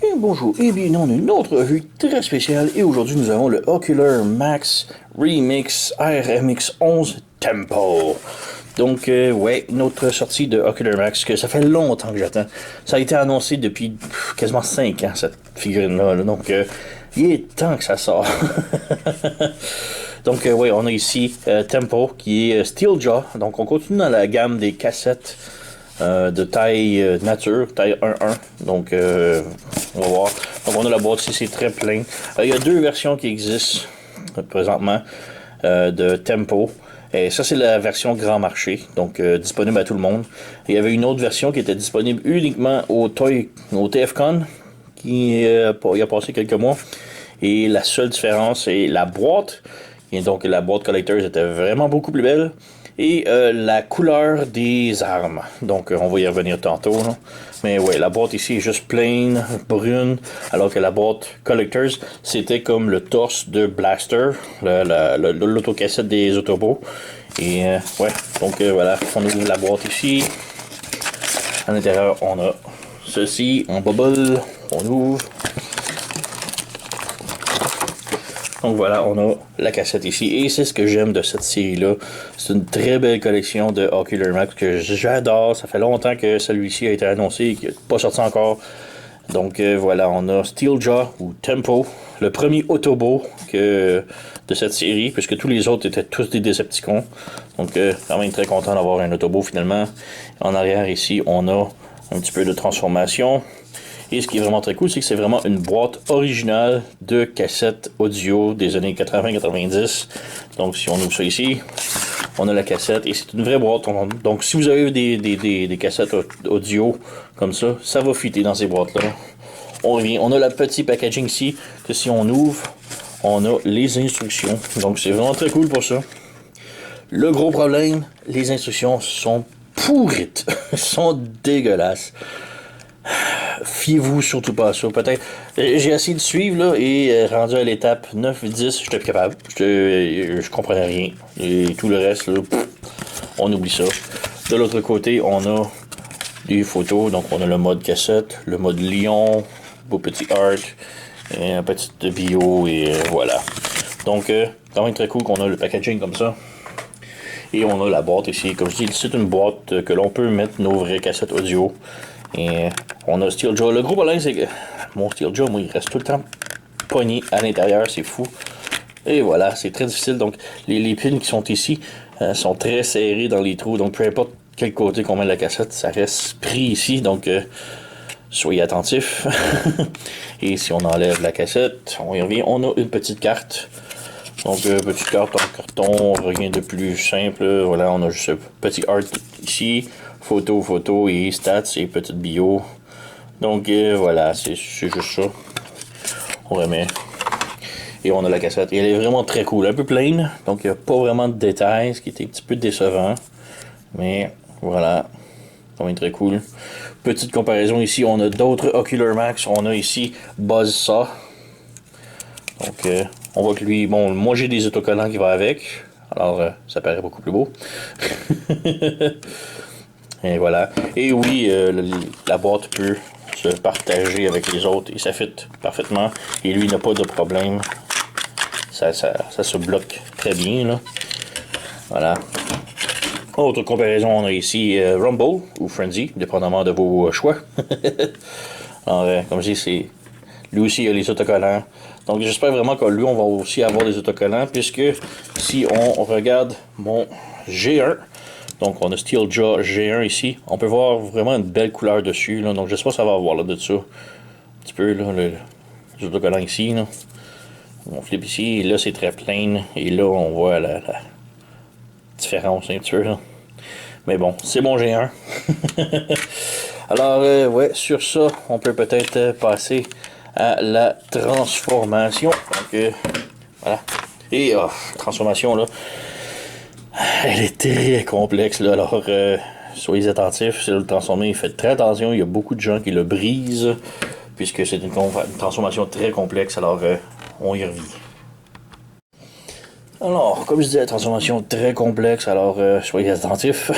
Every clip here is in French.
Et bonjour et bienvenue dans une autre revue très spéciale et aujourd'hui nous avons le Ocular Max Remix RMX 11 Tempo. Donc ouais, notre sortie de Ocular Max que ça fait longtemps que j'attends. Ça a été annoncé depuis quasiment 5 ans cette figurine-là. Donc il est temps que ça sort. Donc ouais, on a ici Tempo qui est Steeljaw. Donc on continue dans la gamme des cassettes. De taille nature, taille 1.1. Donc, on va voir. Donc, on a la boîte ici, c'est très plein. Il y a deux versions qui existent présentement de Tempo. Et ça, c'est la version grand marché, donc disponible à tout le monde. Il y avait une autre version qui était disponible uniquement au TFCon, qui il a passé quelques mois. Et la seule différence, c'est la boîte. Et donc, la boîte Collectors était vraiment beaucoup plus belle. Et la couleur des armes. Donc, on va y revenir tantôt. Là. Mais ouais, la boîte ici est juste plaine, brune. Alors que la boîte Collectors, c'était comme le torse de Blaster, l'autocassette des Autobots. Et ouais, donc voilà, on ouvre la boîte ici. À l'intérieur, on a ceci en bubble. On ouvre. Donc voilà, on a la cassette ici. Et c'est ce que j'aime de cette série-là. C'est une très belle collection de Ocular Max que j'adore. Ça fait longtemps que celui-ci a été annoncé et qu'il n'est pas sorti encore. Donc voilà, on a Steeljaw ou Tempo, le premier Autobot de cette série, puisque tous les autres étaient tous des Decepticons. Donc quand même très content d'avoir un Autobot finalement. En arrière ici, on a un petit peu de transformation. Et ce qui est vraiment très cool, c'est que c'est vraiment une boîte originale de cassette audio des années 80-90. Donc, si on ouvre ça ici, on a la cassette et c'est une vraie boîte. Donc, si vous avez des cassettes audio comme ça, ça va fitter dans ces boîtes-là. On revient. On a le petit packaging ici, que si on ouvre, on a les instructions. Donc, c'est vraiment très cool pour ça. Le gros problème, les instructions sont pourrites. sont dégueulasses. Fiez-vous surtout pas à ça. Peut-être. J'ai essayé de suivre là, et rendu à l'étape 9-10, j'étais plus capable. Je comprenais rien. Et tout le reste, là, on oublie ça. De l'autre côté, on a des photos. Donc on a le mode cassette, le mode lion, beau petit art, et un petit bio et voilà. Donc quand même très cool qu'on a le packaging comme ça. Et on a la boîte ici. Comme je dis, c'est une boîte que l'on peut mettre nos vraies cassettes audio. Et on a Steeljaw. Le gros problème, c'est que mon Steeljaw, moi, il reste tout le temps pogné à l'intérieur. C'est fou. Et voilà, c'est très difficile. Donc, les pins qui sont ici sont très serrés dans les trous. Donc, peu importe quel côté qu'on met la cassette, ça reste pris ici. Donc, soyez attentifs. Et si on enlève la cassette, on y revient. On a une petite carte. Donc, petite carte en carton, rien de plus simple. Voilà, on a juste un petit art ici. Photo et stats et petite bio. Donc, voilà, c'est juste ça. On remet. Et on a la cassette. Et elle est vraiment très cool. Un peu plaine. Donc, il n'y a pas vraiment de détails, ce qui était un petit peu décevant. Mais, voilà. Ça va être très cool. Petite comparaison ici, on a d'autres Ocular Max. On a ici Buzzsaw. Donc, on voit que lui, bon, moi j'ai des autocollants qui vont avec. Alors, ça paraît beaucoup plus beau. Et voilà. Et oui, la boîte peut se partager avec les autres et ça fit parfaitement. Et lui n'a pas de problème. Ça se bloque très bien, là. Voilà. Autre comparaison, on a ici Rumble ou Frenzy, dépendamment de vos choix. Alors, comme je dis, lui aussi, il a les autocollants. Donc, j'espère vraiment que lui, on va aussi avoir des autocollants, puisque si on regarde mon G1, donc on a Steeljaw G1 ici, on peut voir vraiment une belle couleur dessus. Là. Donc, j'espère que ça va avoir là de ça. Un petit peu, là, les autocollants ici. Là. On flippe ici, et là, c'est très plain. Et là, on voit la différence un petit peu. Là. Mais bon, c'est mon G1. Alors, ouais, sur ça, on peut peut-être passer à la transformation. Donc, voilà. Et transformation, là, elle est très complexe. Là. Alors, soyez attentifs. Si vous le transformez, faites très attention. Il y a beaucoup de gens qui le brisent, puisque c'est une transformation très complexe. Alors, on y revient. Alors, comme je disais, transformation très complexe, alors soyez attentifs.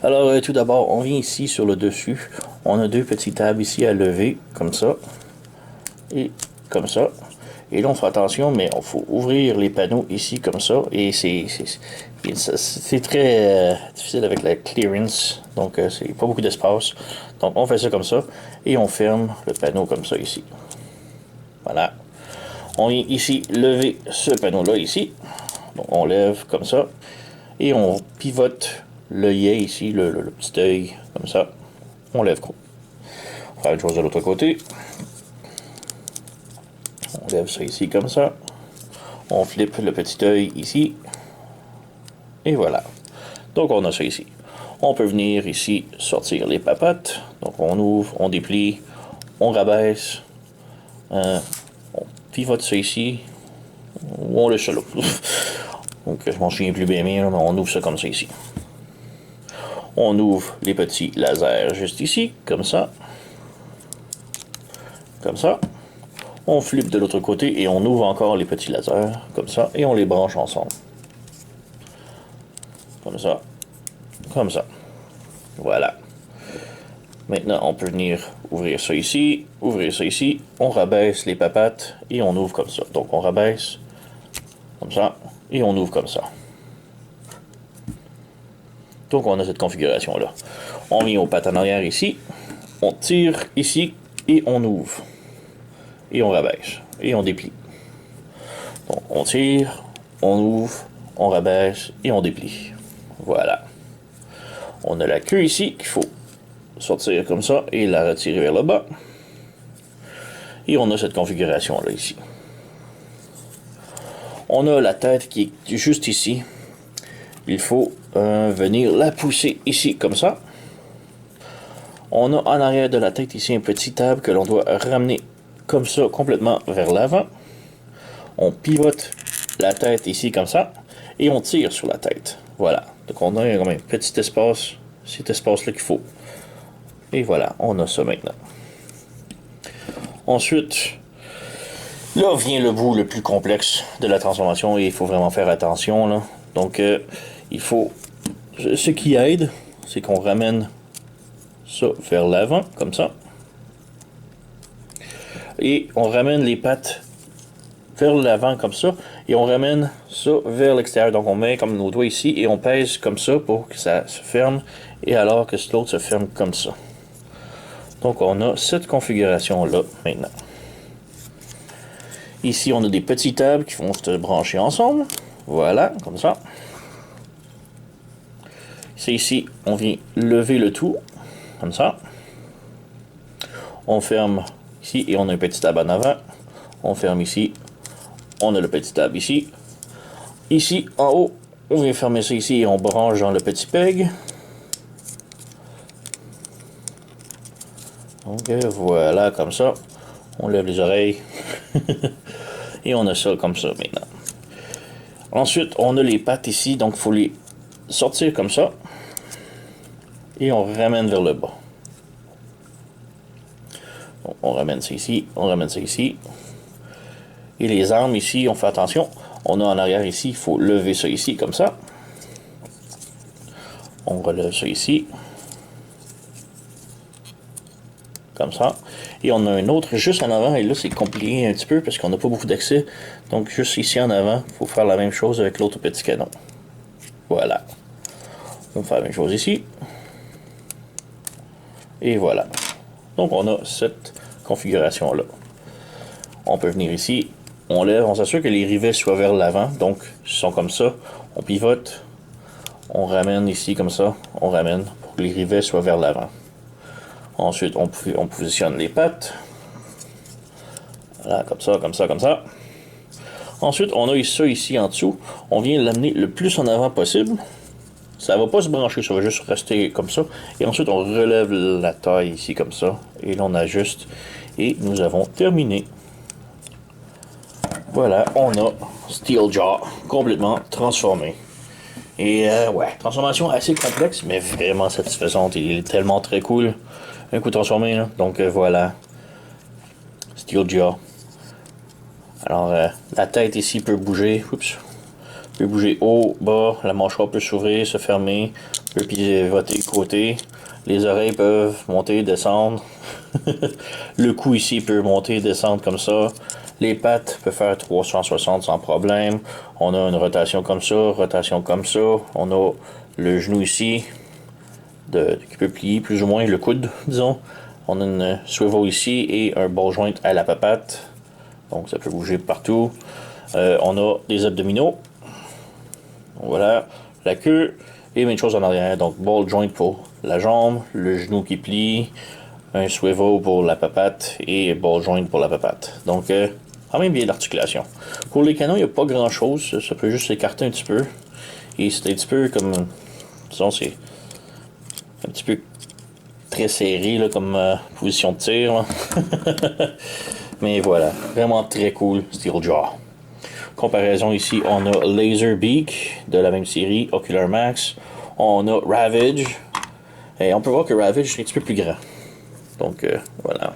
Alors, tout d'abord, on vient ici sur le dessus. On a deux petits tables ici à lever, comme ça. Et comme ça. Et là, on fait attention, mais il faut ouvrir les panneaux ici, comme ça. Et c'est très difficile avec la clearance. Donc, c'est pas beaucoup d'espace. Donc, on fait ça comme ça. Et on ferme le panneau comme ça ici. Voilà. On vient ici lever ce panneau-là ici. Donc, on lève comme ça. Et on pivote l'œillet ici, le petit œil, comme ça. On lève. On va faire une chose de l'autre côté. On lève ça ici comme ça. On flippe le petit œil ici. Et voilà. Donc on a ça ici. On peut venir ici sortir les papates. Donc on ouvre, on déplie, on rabaisse. On pivote ça ici. Ou on laisse ça là. Donc je m'en souviens plus bien, mais on ouvre ça comme ça ici. On ouvre les petits lasers juste ici, comme ça. Comme ça. On flippe de l'autre côté et on ouvre encore les petits lasers, comme ça, et on les branche ensemble. Comme ça. Comme ça. Voilà. Maintenant, on peut venir ouvrir ça ici, on rabaisse les papates et on ouvre comme ça. Donc on rabaisse, comme ça, et on ouvre comme ça. Donc on a cette configuration-là. On vient aux pattes en arrière ici, on tire ici et on ouvre. Et on rabaisse. Et on déplie. Donc on tire, on ouvre, on rabaisse et on déplie. Voilà. On a la queue ici qu'il faut sortir comme ça et la retirer vers le bas. Et on a cette configuration-là ici. On a la tête qui est juste ici. Il faut venir la pousser ici comme ça. On a en arrière de la tête ici un petit table que l'on doit ramener comme ça, complètement vers l'avant. On pivote la tête ici comme ça. Et on tire sur la tête. Voilà. Donc on a quand même un petit espace. Cet espace-là qu'il faut. Et voilà, on a ça maintenant. Ensuite, là vient le bout le plus complexe de la transformation. Et il faut vraiment faire attention, là. Donc, il faut... Ce qui aide, c'est qu'on ramène ça vers l'avant, comme ça. Et on ramène les pattes vers l'avant comme ça, et on ramène ça vers l'extérieur. Donc on met comme nos doigts ici, et on pèse comme ça pour que ça se ferme, et alors que l'autre se ferme comme ça. Donc on a cette configuration-là maintenant. Ici on a des petits tables qui vont se brancher ensemble. Voilà, comme ça. C'est ici, on vient lever le tout, comme ça. On ferme ici et on a un petit tab en avant. On ferme ici. On a le petit tab ici. Ici, en haut, on vient fermer ça ici et on branche dans le petit peg. Donc voilà, comme ça. On lève les oreilles. Et on a ça comme ça maintenant. Ensuite, on a les pattes ici, donc il faut les sortir comme ça. Et on ramène vers le bas. Donc, on ramène ça ici, on ramène ça ici. Et les armes ici, on fait attention. On a en arrière ici, il faut lever ça ici, comme ça. On relève ça ici. Comme ça. Et on a un autre juste en avant. Et là, c'est compliqué un petit peu parce qu'on n'a pas beaucoup d'accès. Donc, juste ici en avant, il faut faire la même chose avec l'autre petit canon. Voilà. On fait la même chose ici. Et voilà. Donc, on a cette configuration-là. On peut venir ici. On lève, on s'assure que les rivets soient vers l'avant. Donc, ils sont comme ça. On pivote. On ramène ici comme ça. On ramène pour que les rivets soient vers l'avant. Ensuite, on positionne les pattes. Voilà, comme ça, comme ça, comme ça. Ensuite, on a ça ici en dessous. On vient l'amener le plus en avant possible. Ça va pas se brancher, ça va juste rester comme ça. Et ensuite, on relève la taille ici comme ça. Et là, on ajuste. Et nous avons terminé. Voilà, on a Steeljaw complètement transformé. Et ouais, transformation assez complexe, mais vraiment satisfaisante. Il est tellement très cool. Un coup transformé, là. Donc voilà. Steeljaw. Alors, la tête ici peut bouger. Oups. Peut bouger haut, bas. La mâchoire peut s'ouvrir, se fermer. Peut pivoter côté. Les oreilles peuvent monter, descendre. Le cou ici peut monter, descendre comme ça. Les pattes peuvent faire 360 sans problème. On a une rotation comme ça, rotation comme ça. On a le genou ici qui peut plier plus ou moins, le coude, disons. On a une swivel ici et un ball joint à la papate. Donc ça peut bouger partout. On a des abdominaux. Voilà. La queue et même chose en arrière. Donc ball joint pour la jambe, le genou qui plie, un swivel pour la papate et ball joint pour la papate. Donc quand même bien l'articulation. Pour les canons, il n'y a pas grand chose. Ça peut juste s'écarter un petit peu. Et c'est un petit peu comme. Disons, c'est un petit peu très serré là, comme position de tir. Là. Mais voilà, vraiment très cool, Steel Jaw. Comparaison ici, on a Laser Beak de la même série, Ocular Max. On a Ravage. Et on peut voir que Ravage est un petit peu plus grand. Donc voilà.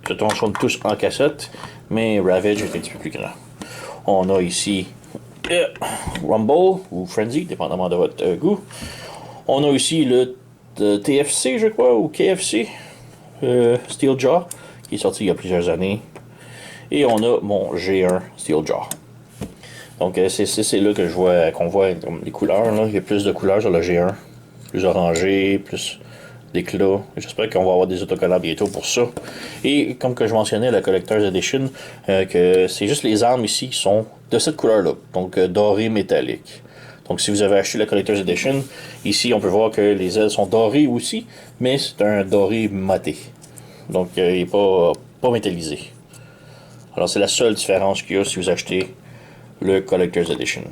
Se transforment tous en cassette, mais Ravage est un petit peu plus grand. On a ici Rumble ou Frenzy, dépendamment de votre goût. On a aussi le TFC, je crois, ou KFC, Steel Jaw, qui est sorti il y a plusieurs années. Et on a mon G1 Steel Jaw. Donc c'est là que je vois qu'on voit les couleurs. Là. Il y a plus de couleurs sur le G1. Plus orangé, plus d'éclat. J'espère qu'on va avoir des autocollants bientôt pour ça. Et comme que je mentionnais, la Collector's Edition, que c'est juste les armes ici qui sont de cette couleur-là. Donc doré métallique. Donc si vous avez acheté la Collector's Edition, ici on peut voir que les ailes sont dorées aussi, mais c'est un doré maté. Donc il n'est pas métallisé. Alors c'est la seule différence qu'il y a si vous achetez le Collector's Edition.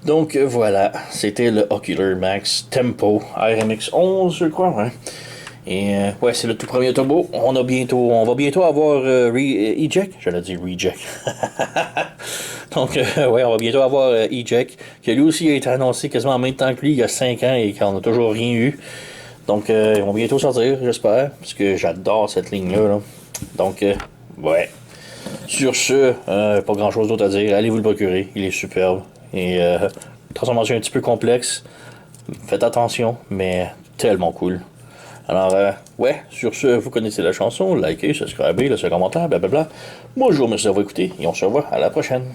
Donc voilà, c'était le Ocular Max Tempo RMX 11, je crois. Hein. Et ouais, c'est le tout premier turbo. On va bientôt avoir Eject. J'allais dire Reject. Donc ouais, on va bientôt avoir Eject, qui lui aussi a été annoncé quasiment en même temps que lui il y a 5 ans et qu'on n'a toujours rien eu. Donc ils vont bientôt sortir, j'espère, parce que j'adore cette ligne-là. Là. Donc ouais. Sur ce, pas grand chose d'autre à dire. Allez vous le procurer, il est superbe. Et transformation un petit peu complexe. Faites attention, mais tellement cool. Alors, ouais, sur ce, vous connaissez la chanson. Likez, subscribez, laissez un commentaire, blablabla. Moi, je vous remercie d'avoir écouté et on se revoit à la prochaine.